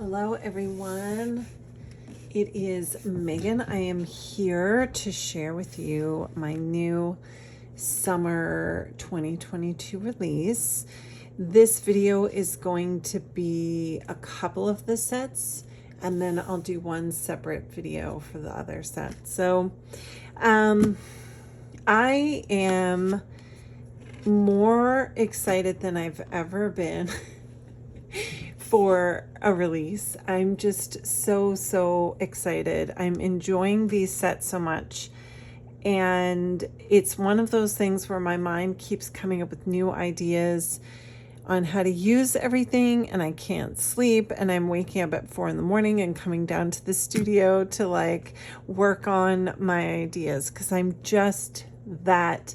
Hello everyone, it is Megan. I am here to share with you my new summer 2022 release. This video is going to be a couple of the sets, and then I'll do one separate video for the other set. So I am more excited than I've ever been for a release. I'm just so excited. I'm enjoying these sets so much, and it's one of those things where my mind keeps coming up with new ideas on how to use everything, and I can't sleep, and I'm waking up at 4 in the morning and coming down to the studio to like work on my ideas because I'm just that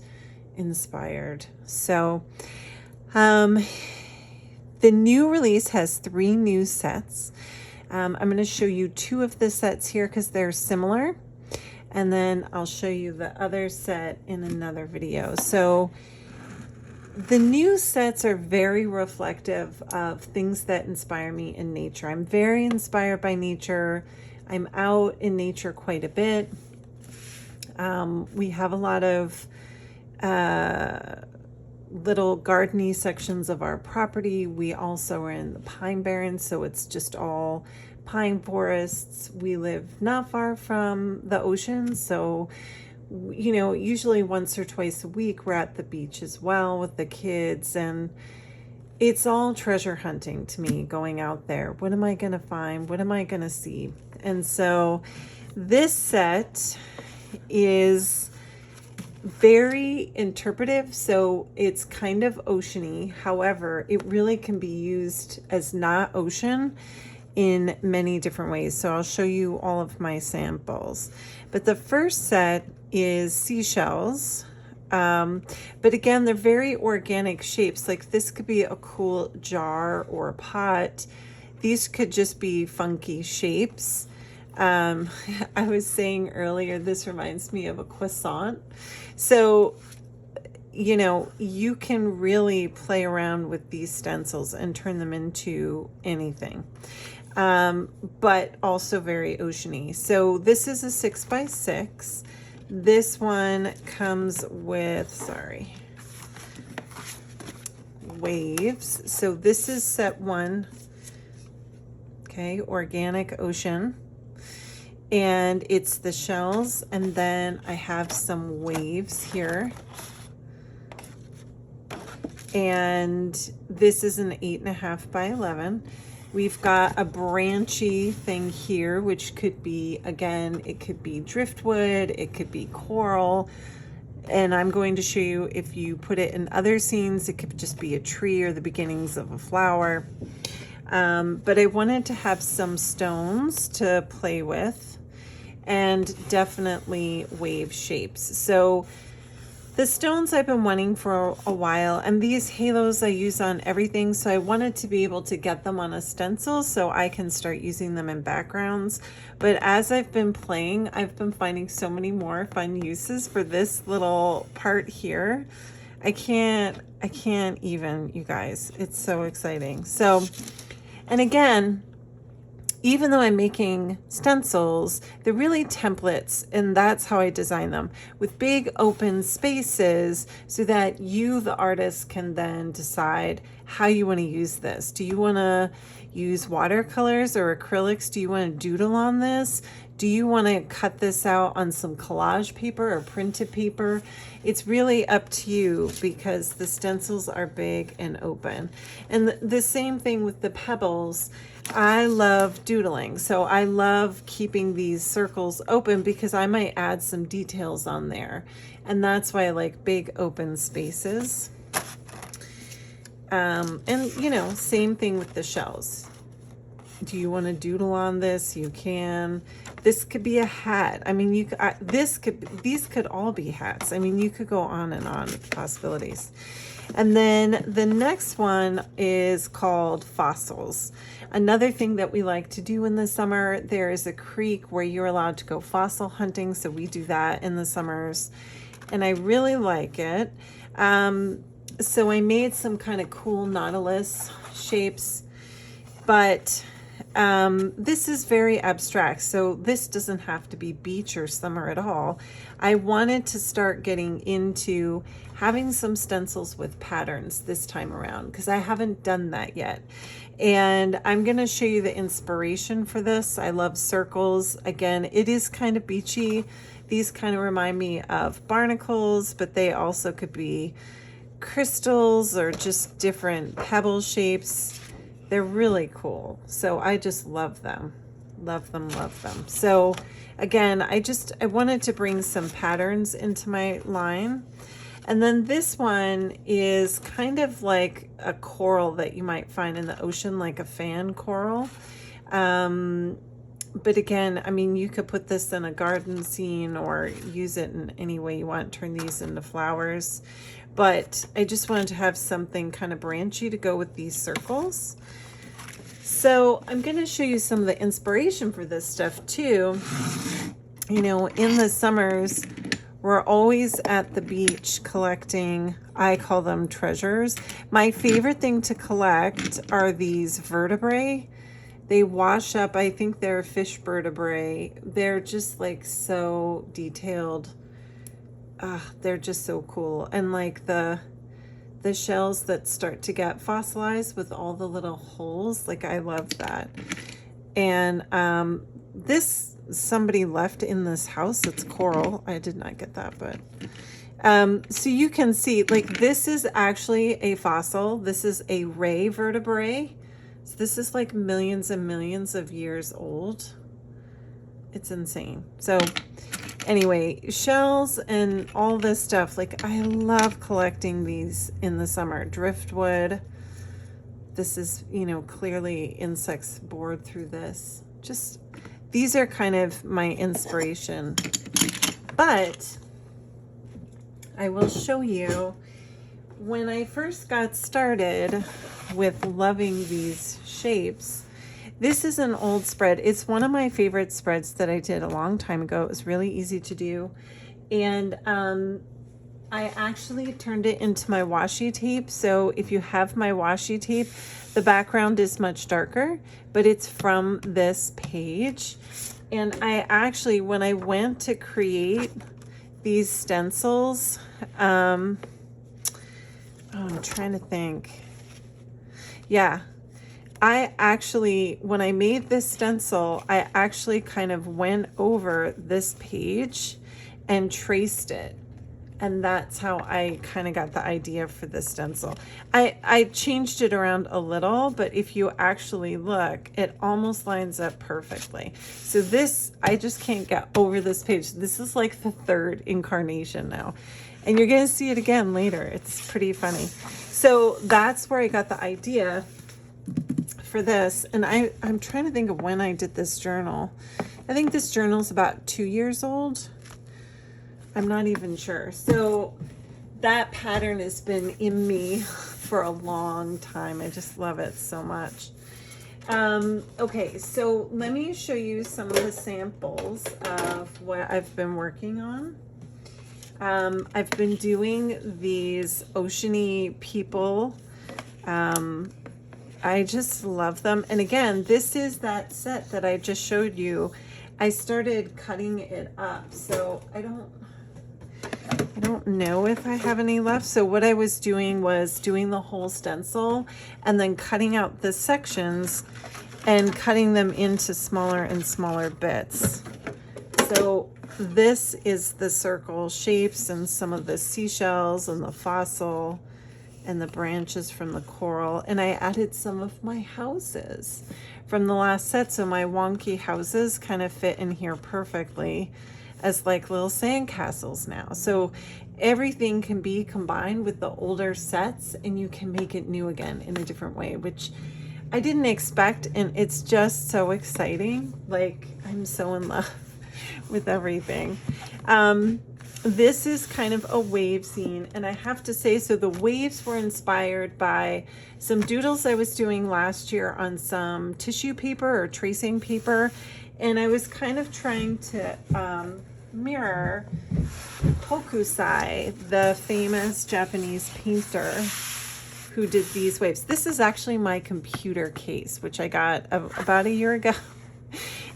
inspired. So the new release has 3 new sets. I'm going to show you 2 of the sets here because they're similar, and then I'll show you the other set in another video. So the new sets are very reflective of things that inspire me in nature. I'm very inspired by nature. I'm out in nature quite a bit. We have a lot of little gardeny sections of our property. We also are in the Pine Barrens, so it's just all pine forests. We live not far from the ocean, so you know, usually once or twice a week we're at the beach as well with the kids, and it's all treasure hunting to me, going out there. What am I gonna find? What am I gonna see? And so this set is very interpretive, so it's kind of oceany. However, it really can be used as not ocean in many different ways. So I'll show you all of my samples. But the first set is Seashells. But again, they're very organic shapes. Like this could be a cool jar or a pot. These could just be funky shapes. I was saying earlier, this reminds me of a croissant. So, you know, you can really play around with these stencils and turn them into anything, but also very oceany. So this is a 6x6. This one comes with, waves. So this is set 1. Okay, organic ocean. And it's the shells, and then I have some waves here. And this is an 8.5 by 11. We've got a branchy thing here, which could be, again, it could be driftwood, it could be coral. And I'm going to show you, if you put it in other scenes, it could just be a tree or the beginnings of a flower. But I wanted to have some stones to play with, and definitely wave shapes. So the stones I've been wanting for a while, and these halos I use on everything, so I wanted to be able to get them on a stencil so I can start using them in backgrounds. But as I've been playing, I've been finding so many more fun uses for this little part here. I can't even, you guys, it's so exciting. So, and again, even though I'm making stencils, they're really templates, and that's how I design them, with big open spaces so that you, the artist, can then decide how you want to use this. Do you want to use watercolors or acrylics? Do you want to doodle on this? Do you want to cut this out on some collage paper or printed paper? It's really up to you, because the stencils are big and open. And the same thing with the pebbles. I love doodling, so I love keeping these circles open because I might add some details on there. And that's why I like big open spaces. And you know, same thing with the shells. Do you want to doodle on this? You can. This could be a hat. I mean, you these could all be hats. I mean, you could go on and on with the possibilities. And then the next one is called fossils. Another thing that we like to do in the summer, there is a creek where you're allowed to go fossil hunting, so we do that in the summers, and I really like it. So I made some kind of cool nautilus shapes, but this is very abstract, so this doesn't have to be beach or summer at all. I wanted to start getting into having some stencils with patterns this time around because I haven't done that yet. And I'm going to show you the inspiration for this. I love circles. Again, it is kind of beachy. These kind of remind me of barnacles, but they also could be crystals or just different pebble shapes. They're really cool. So I just love them. Love them, love them. So again, I wanted to bring some patterns into my line. And then this one is kind of like a coral that you might find in the ocean, like a fan coral. But again, I mean, you could put this in a garden scene or use it in any way you want, turn these into flowers. But I just wanted to have something kind of branchy to go with these circles. So I'm going to show you some of the inspiration for this stuff too. You know, in the summers, we're always at the beach collecting, I call them treasures. My favorite thing to collect are these vertebrae. They wash up, I think they're fish vertebrae. They're just like so detailed. They're just so cool. And like the shells that start to get fossilized with all the little holes, like I love that. And this somebody left in this house. It's coral. I did not get that, but so you can see, like, this is actually a fossil. This is a ray vertebrae. So this is like millions and millions of years old. It's insane. So anyway, shells and all this stuff, like I love collecting these in the summer. Driftwood. This is, you know, clearly insects bored through this. Just, these are kind of my inspiration. But I will show you, when I first got started with loving these shapes, this is an old spread. It's one of my favorite spreads that I did a long time ago. It was really easy to do. And I actually turned it into my washi tape. So if you have my washi tape, the background is much darker, but it's from this page. And I actually, when I went to create these stencils, I'm trying to think. Yeah, I actually, when I made this stencil, I actually kind of went over this page and traced it. And that's how I kind of got the idea for the stencil. I changed it around a little, but if you actually look, it almost lines up perfectly. So this, I just can't get over this page. This is like the third incarnation now. And you're going to see it again later. It's pretty funny. So that's where I got the idea for this. And I'm trying to think of when I did this journal. I think this journal is about 2 years old. I'm not even sure. So that pattern has been in me for a long time. I just love it so much. Okay, so let me show you some of the samples of what I've been working on. I've been doing these oceany people. I just love them. And again, this is that set that I just showed you. I started cutting it up, so I don't know if I have any left. So what I was doing was doing the whole stencil and then cutting out the sections and cutting them into smaller and smaller bits. So this is the circle shapes and some of the seashells and the fossil and the branches from the coral. And I added some of my houses from the last set. So my wonky houses kind of fit in here perfectly as like little sandcastles now. So everything can be combined with the older sets and you can make it new again in a different way, which I didn't expect. And it's just so exciting. Like, I'm so in love with everything. This is kind of a wave scene, and I have to say, so the waves were inspired by some doodles I was doing last year on some tissue paper or tracing paper, and I was kind of trying to mirror Hokusai, the famous Japanese painter who did these waves. This is actually my computer case, which I got about a year ago.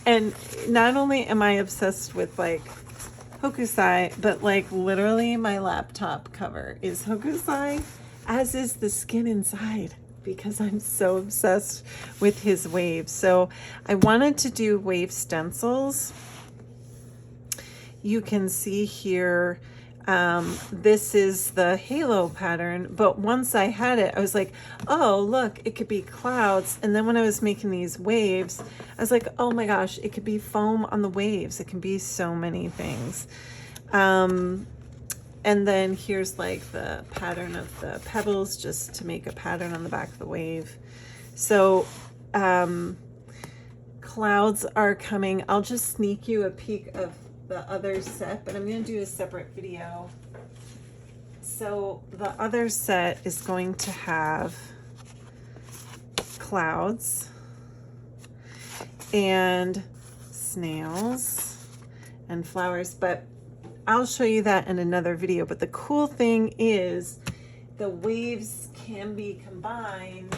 And not only am I obsessed with like hokusai, but like literally my laptop cover is hokusai, as is the skin inside, because I'm so obsessed with his waves. So I wanted to do wave stencils. You can see here, this is the halo pattern, but once I had it, I was like, oh, look, it could be clouds. And then when I was making these waves, I was like, oh my gosh, it could be foam on the waves. It can be so many things. And then here's like the pattern of the pebbles, just to make a pattern on the back of the wave. So clouds are coming. I'll just sneak you a peek of the other set, but I'm going to do a separate video. So the other set is going to have clouds and snails and flowers, but I'll show you that in another video. But the cool thing is the waves can be combined.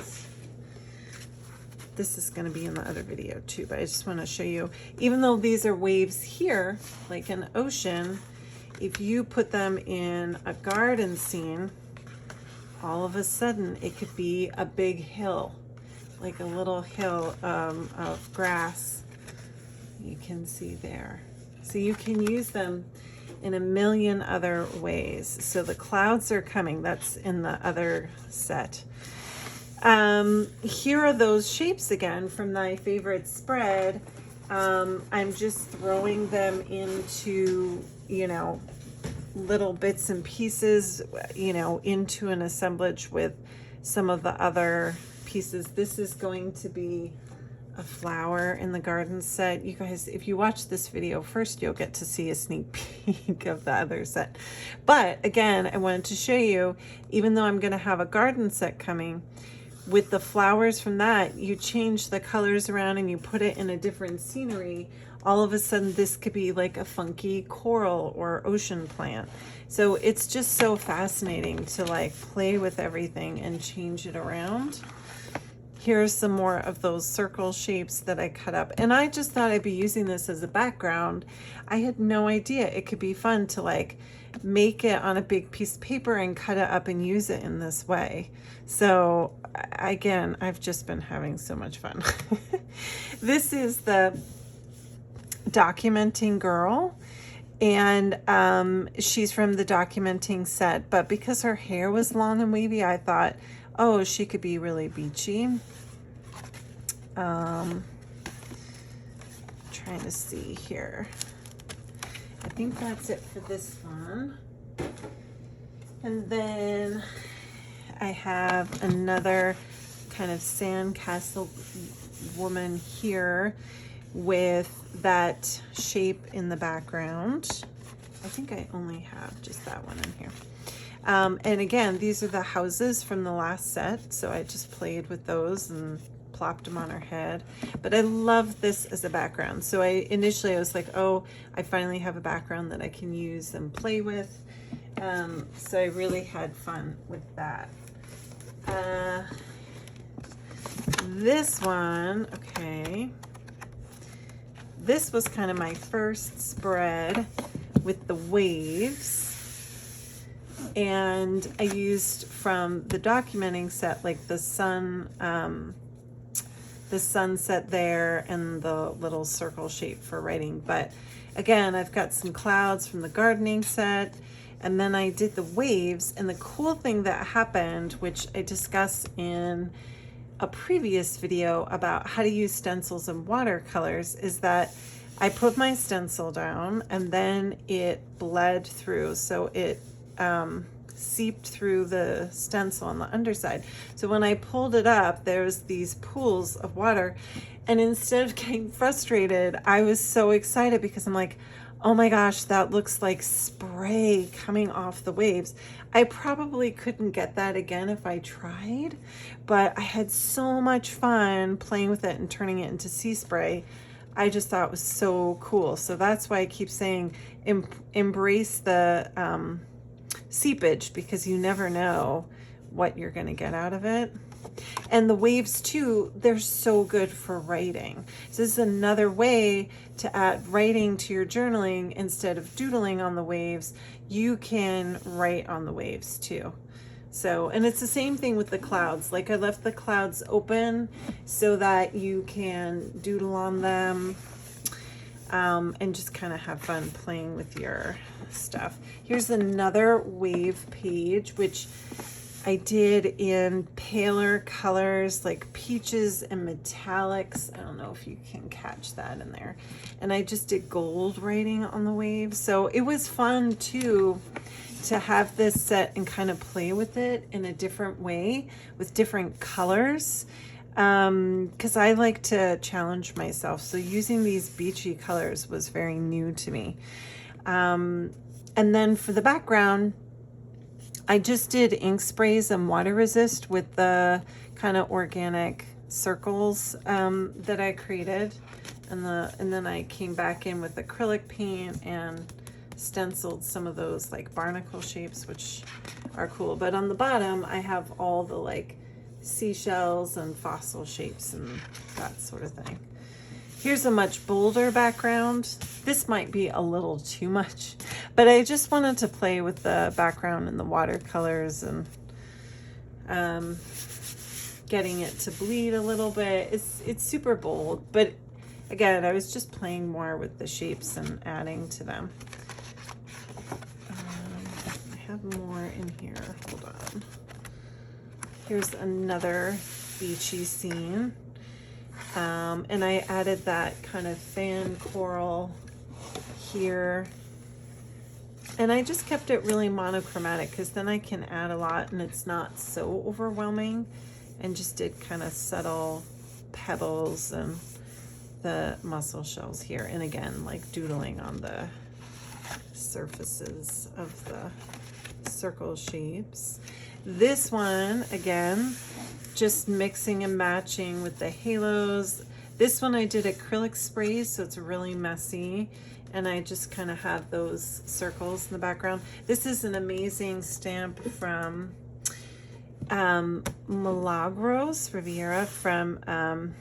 This is going to be in the other video too, but I just want to show you, even though these are waves here, like an ocean, if you put them in a garden scene, all of a sudden it could be a big hill, like a little hill of grass. You can see there. So you can use them in a million other ways. So the clouds are coming. That's in the other set. Here are those shapes again from my favorite spread. I'm just throwing them into, you know, little bits and pieces, you know, into an assemblage with some of the other pieces. This is going to be a flower in the garden set. You guys, if you watch this video first, you'll get to see a sneak peek of the other set. But again, I wanted to show you, even though I'm going to have a garden set coming, with the flowers from that, you change the colors around and you put it in a different scenery, all of a sudden this could be like a funky coral or ocean plant. So it's just so fascinating to like play with everything and change it around. Here's some more of those circle shapes that I cut up. And I just thought I'd be using this as a background. I had no idea it could be fun to like make it on a big piece of paper and cut it up and use it in this way. So again, I've just been having so much fun. This is the documenting girl, and she's from the documenting set, but because her hair was long and wavy, I thought, oh, she could be really beachy. Trying to see here. I think that's it for this one. And then I have another kind of sandcastle woman here with that shape in the background. I think I only have just that one in here. And again, these are the houses from the last set, so I just played with those and plopped them on her head. But I love this as a background. So initially I was like, oh, I finally have a background that I can use and play with. So I really had fun with that. This one, okay. This was kind of my first spread with the waves. And I used from the documenting set, like the sunset there and the little circle shape for writing. But again, I've got some clouds from the gardening set, and then I did the waves. And the cool thing that happened, which I discussed in a previous video about how to use stencils and watercolors, is that I put my stencil down and then it bled through. So it seeped through the stencil on the underside. So when I pulled it up, there's these pools of water. And instead of getting frustrated, I was so excited because I'm like, oh my gosh, that looks like spray coming off the waves. I probably couldn't get that again if I tried, but I had so much fun playing with it and turning it into sea spray. I just thought it was so cool. So that's why I keep saying embrace the seepage, because you never know what you're going to get out of it. And the waves too, they're so good for writing. So this is another way to add writing to your journaling. Instead of doodling on the waves, you can write on the waves too. So, and it's the same thing with the clouds. Like I left the clouds open so that you can doodle on them, and just kind of have fun playing with your stuff. Here's another wave page, which I did in paler colors like peaches and metallics. I don't know if you can catch that in there. And I just did gold writing on the waves. So it was fun too to have this set and kind of play with it in a different way with different colors. Because I like to challenge myself. So using these beachy colors was very new to me. And then for the background, I just did ink sprays and water resist with the kind of organic circles that I created. And then I came back in with acrylic paint and stenciled some of those like barnacle shapes, which are cool. But on the bottom, I have all the like seashells and fossil shapes and that sort of thing. Here's a much bolder background. This might be a little too much, but I just wanted to play with the background and the watercolors and getting it to bleed a little bit. It's super bold, but again, I was just playing more with the shapes and adding to them. I have more in here. Hold on. Here's another beachy scene. And I added that kind of fan coral here. And I just kept it really monochromatic because then I can add a lot and it's not so overwhelming. And just did kind of subtle pebbles and the mussel shells here. And again, like doodling on the surfaces of the circle shapes. This one, again, just mixing and matching with the halos. This one I did acrylic sprays, so it's really messy. And I just kind of have those circles in the background. This is an amazing stamp from Milagros Riviera from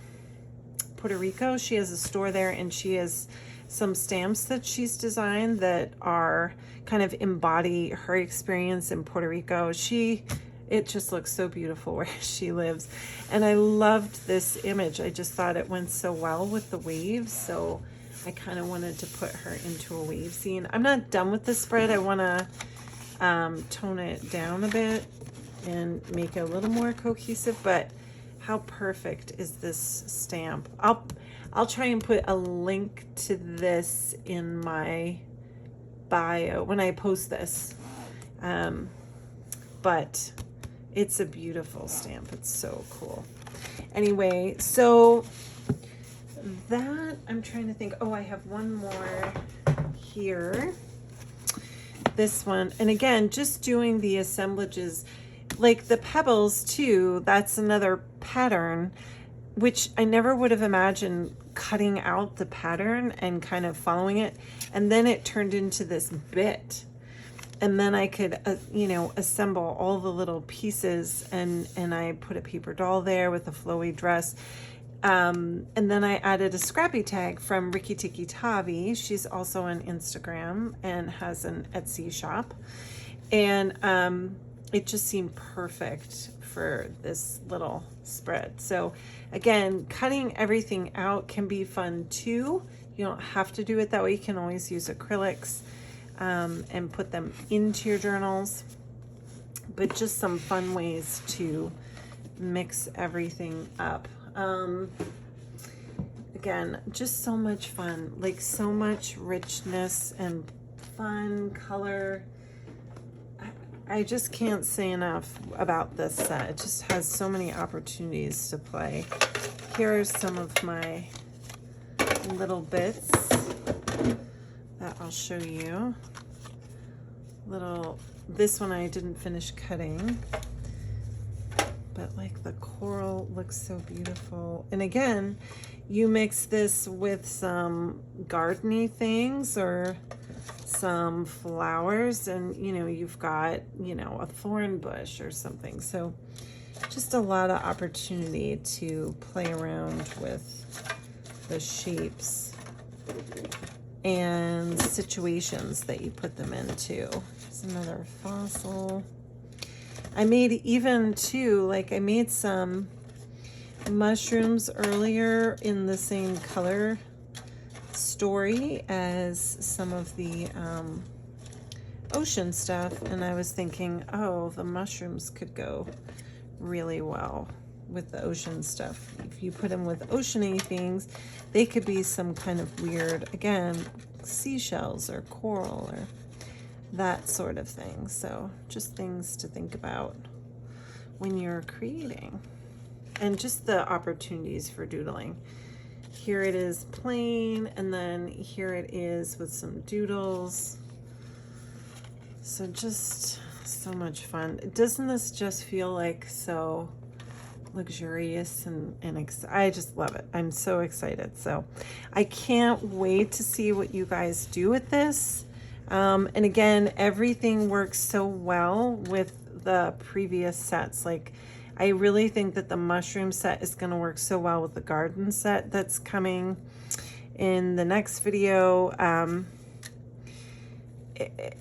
Puerto Rico. She has a store there and she has some stamps that she's designed that are kind of embody her experience in Puerto Rico. It just looks so beautiful where she lives. And I loved this image. I just thought it went so well with the waves. So I kind of wanted to put her into a wave scene. I'm not done with the spread. I want to tone it down a bit and make it a little more cohesive, but how perfect is this stamp? I'll try and put a link to this in my bio when I post this. But it's a beautiful stamp. It's so cool. Anyway, so that I'm trying to think. Oh, I have one more here. This one. And again, just doing the assemblages, like the pebbles too. That's another pattern, which I never would have imagined cutting out the pattern and kind of following it. And then it turned into this bit. And then I could, assemble all the little pieces and I put a paper doll there with a flowy dress. And then I added a scrappy tag from Ricky Tiki Tavi. She's also on Instagram and has an Etsy shop. And it just seemed perfect for this little spread. So again, cutting everything out can be fun too. You don't have to do it that way. You can always use acrylics. And put them into your journals, but just some fun ways to mix everything up. Again, just so much fun, like so much richness and fun color. I just can't say enough about this set. It just has so many opportunities to play. Here are some of my little bits that I'll show you. This one I didn't finish cutting, but like the coral looks so beautiful. And again, you mix this with some gardening things or some flowers, and you know, you've got, you know, a thorn bush or something. So just a lot of opportunity to play around with the shapes and situations that you put them into. There's another fossil. I made even too, like I made some mushrooms earlier in the same color story as some of the ocean stuff, and I was thinking, oh, the mushrooms could go really well with the ocean stuff. If you put them with oceany things, they could be some kind of weird, again, seashells or coral or that sort of thing. So just things to think about when you're creating, and just the opportunities for doodling. Here it is plain, and then here it is with some doodles. So just so much fun. Doesn't this just feel like so luxurious and I just love it. I'm so excited. So I can't wait to see what you guys do with this. And again, everything works so well with the previous sets. Like, I really think that the mushroom set is going to work so well with the garden set that's coming in the next video.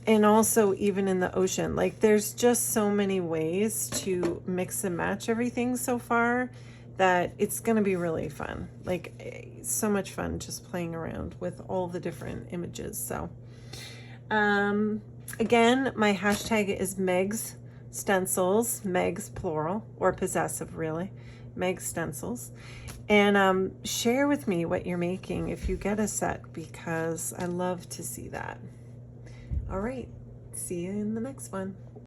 And also even in the ocean, like there's just so many ways to mix and match everything so far that it's going to be really fun. Like so much fun just playing around with all the different images. So again, my hashtag is Meg's Stencils, Meg's plural, or possessive really, Meg's Stencils. And share with me what you're making if you get a set, because I love to see that. All right, see you in the next one.